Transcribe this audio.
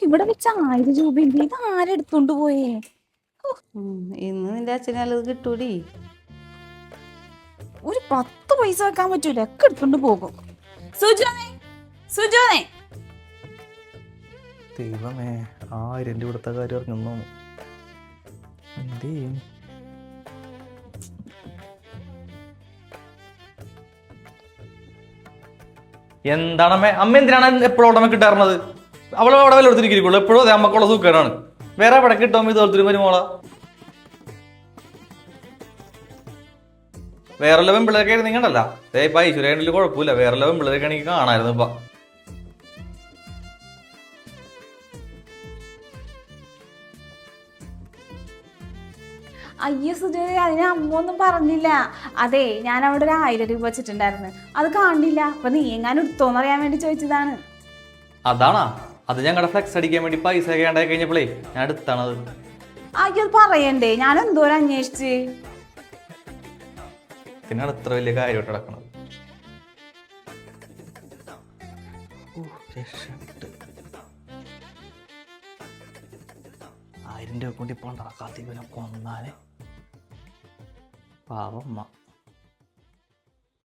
ഇവിടെ വെച്ച 1000 രൂപയുണ്ട്. ഇത് ആരെടുത്തോണ്ട് പോയേ? ഇന്ന് നിന്റെ അച്ഛനത് കിട്ടൂടി. ഒരു 10 പൈസ വെക്കാൻ പറ്റൂല, ഒക്കെ എടുത്തോണ്ട് പോകും. സുജോനെ, സുജോനെ. ദൈവമേ, 1000 ഇവിടുത്തെ കാര്യം ഇറങ്ങുന്നു. എന്ത് ചെയ്യും? എന്താണമ്മേ, അമ്മ എന്തിനാണ് എപ്പോഴും അവിടെ കിട്ടാറുള്ളത്? അവളെ അവിടെ വല്ല എടുത്തിരിക്കുള്ളൂ. എപ്പോഴും അതെ അമ്മക്കുള്ള സുഖമാണ്. വേറെ എവിടെ കിട്ടുമ്പോ ഇത് തോലത്തിരി വരുമോളാ. വേറെ പെമ്പിള്ളേരൊക്കെ ആയിരുന്നു നിങ്ങണ്ടല്ല. ഇപ്പൊ ഐശ്വര്യ കുഴപ്പമില്ല. വേറെ പെമ്പിള്ളേരൊക്കെ എനിക്ക് കാണായിരുന്നു ഇപ്പൊ. അയ്യോ സുജോനെ, അതിന് അമ്മ ഒന്നും പറഞ്ഞില്ല. അതെ, ഞാൻ അവിടെ ഒരു 1000 രൂപ വെച്ചിട്ടുണ്ടായിരുന്നു, അത് കാണില്ല. അപ്പൊ നീ എങ്ങാനും എടുത്തോന്ന് അറിയാൻ വേണ്ടി ചോദിച്ചതാണ്. അതാണാ? അത് ഞങ്ങളുടെ ഫ്ലെക്സ് അടിക്കാൻ വേണ്ടി പൈസ ഒക്കെ ഉണ്ടായി കഴിഞ്ഞപ്പോഴേ ഞാൻ എടുത്താണത്. അയ്യോ അത് പറയണ്ടേ, ഞാൻ എന്തോരം അന്വേഷിച്ച്. പിന്നെ ഇത്ര വലിയ കാര്യമായിട്ട് നടക്കണത്. രക്ഷപ്പെട്ട് 1000 രൂപ കൊണ്ട് ഇപ്പോൾ നടക്കാത്ത ഇവനെ കൊന്നാനെ. പാവമ്മ.